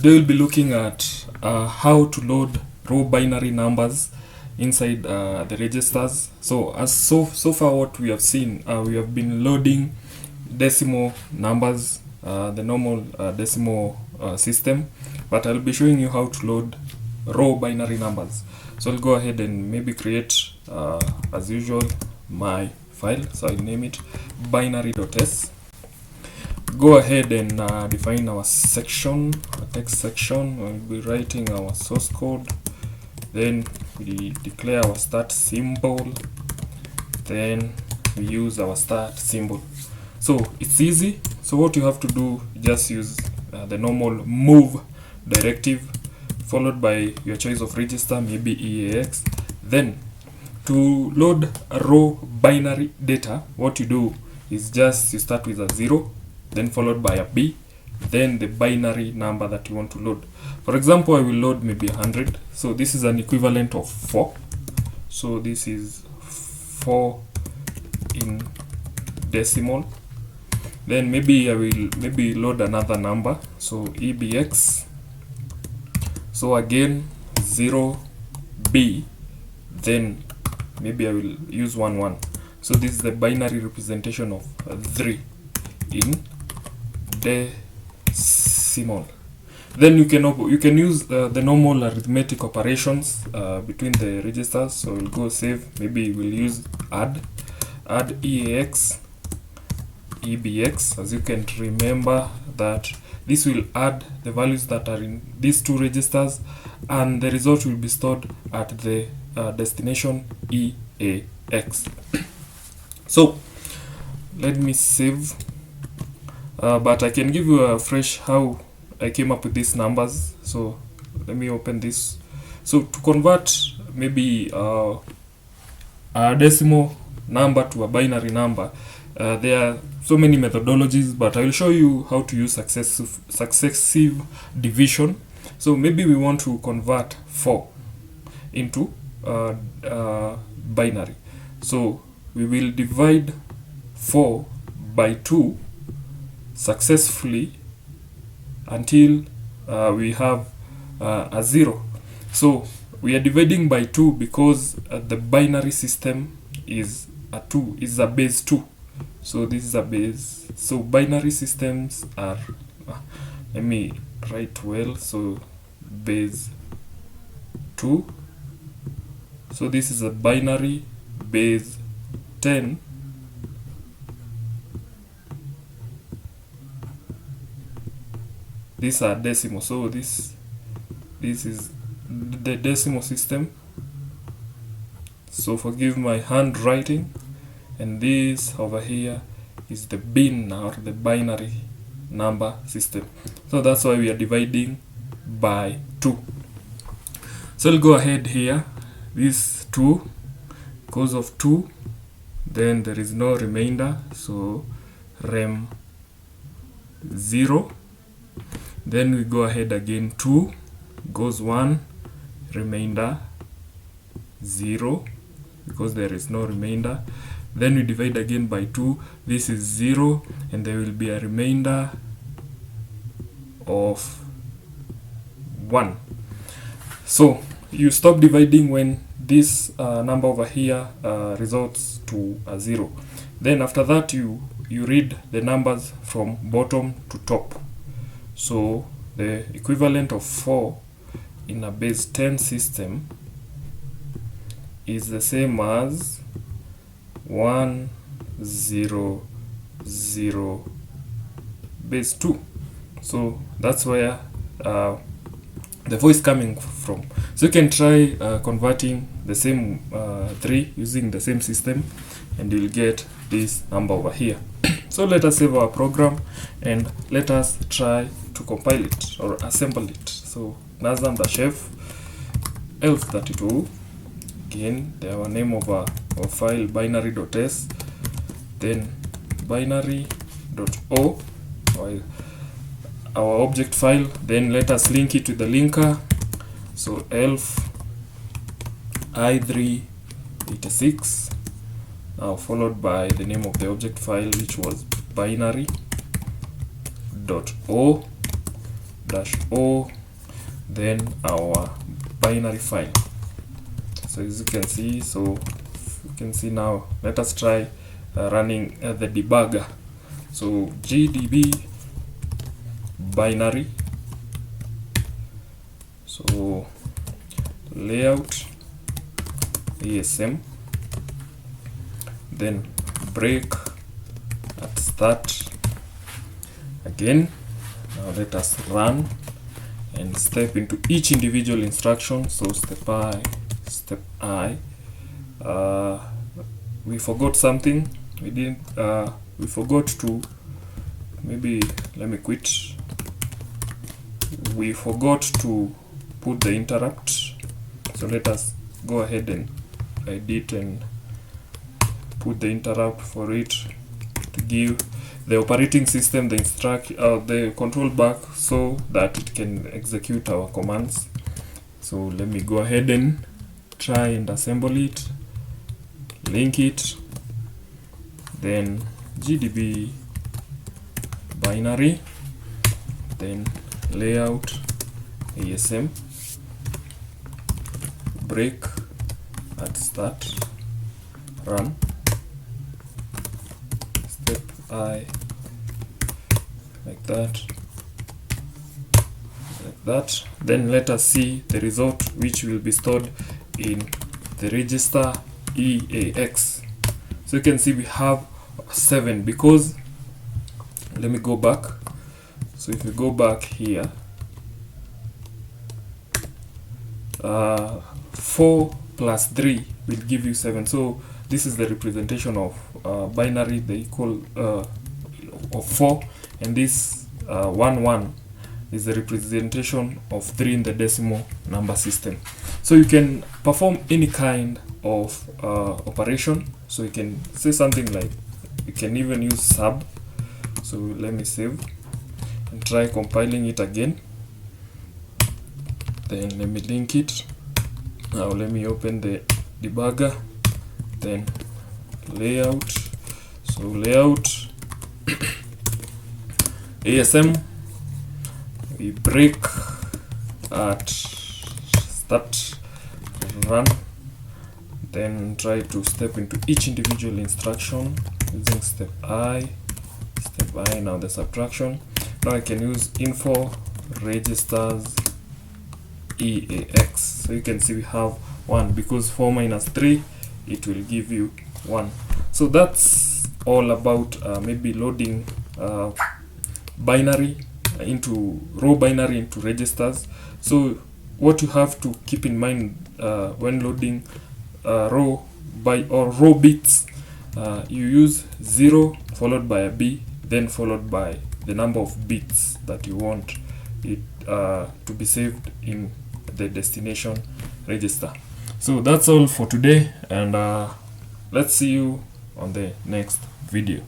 Today we'll be looking at how to load raw binary numbers inside the registers. So far what we have seen, we have been loading decimal numbers, the normal decimal system, but I'll be showing you how to load raw binary numbers. So I'll go ahead and maybe create as usual my file. So I'll name it binary.s. Go ahead and define our section, our text section. We'll be writing our source code. Then we declare our start symbol. Then we use our start symbol. So it's easy. So what you have to do, just use the normal move directive followed by your choice of register, maybe EAX. Then to load raw binary data, what you do is just you start with a 0, then followed by a B, then the binary number that you want to load. For example, I will load maybe 100. So this is an equivalent of 4. So this is 4 in decimal. Then maybe I will load another number. So EBX. So again 0B, then maybe I will use 1. So this is the binary representation of 3 in decimal. Then you can use the normal arithmetic operations between the registers. So we'll go save. Maybe we'll use add EAX EBX. As you can remember that this will add the values that are in these two registers, and the result will be stored at the destination EAX. So let me save. But I can give you a fresh how I came up with these numbers. So let me open this. So to convert maybe a decimal number to a binary number, there are so many methodologies, but I will show you how to use successive division. So maybe we want to convert 4 into binary. So we will divide 4 by 2 successfully until we have a 0. So we are dividing by 2 because the binary system is a base 2. So this is a base. So binary systems are let me write well. So base 2. So this is a binary base 10. These are decimal. So this is the decimal system. So forgive my handwriting. And this over here is the bin or the binary number system. So that's why we are dividing by 2. So I'll go ahead here. This 2, because of 2, then there is no remainder. So rem 0. Then we go ahead again, 2 goes 1, remainder 0 because there is no remainder. Then we divide again by 2. This is 0, and there will be a remainder of 1. So you stop dividing when this number over here results to a 0. Then after that you read the numbers from bottom to top. So the equivalent of 4 in a base 10 system is the same as 1 0 0 base 2. So that's where the voice coming from. So you can try converting the same 3 using the same system, and you'll get this number over here. So let us save our program and let us try to compile it or assemble it. So nazam-f elf32, again our name of our file binary.s, then binary.o, our object file. Then let us link it to the linker. So elf i386, now followed by the name of the object file, which was binary.o. -o, then our binary file. So as you can see, so you can see now, let us try running the debugger. So gdb binary, so layout ASM, then break at start again. Now let us run and step into each individual instruction. So step I, we forgot something. We forgot to, maybe let me quit. We forgot to put the interrupt. So let us go ahead and edit and put the interrupt for it to give the operating system the control back so that it can execute our commands. So let me go ahead and try and assemble it, link it, then gdb binary, then layout ASM, break at start, run, step I, like that, then let us see the result, which will be stored in the register EAX. So you can see we have 7, because let me go back. So if we go back here, 4 plus 3 will give you 7. So this is the representation of binary, the equal of 4, and this 1 1 is the representation of 3 in the decimal number system. So you can perform any kind of operation. So you can say something like, you can even use sub. So let me save and try compiling it again. Then let me link it. Now let me open the debugger, then layout. So layout ASM, we break at start, run, then try to step into each individual instruction using step I, now the subtraction. Now I can use info registers EAX. So you can see we have 1, because 4 minus 3, it will give you 1. So that's all about maybe loading binary into raw binary into registers. So what you have to keep in mind when loading raw bits, you use 0 followed by a B, then followed by the number of bits that you want it to be saved in the destination register. So that's all for today, and let's see you on the next video.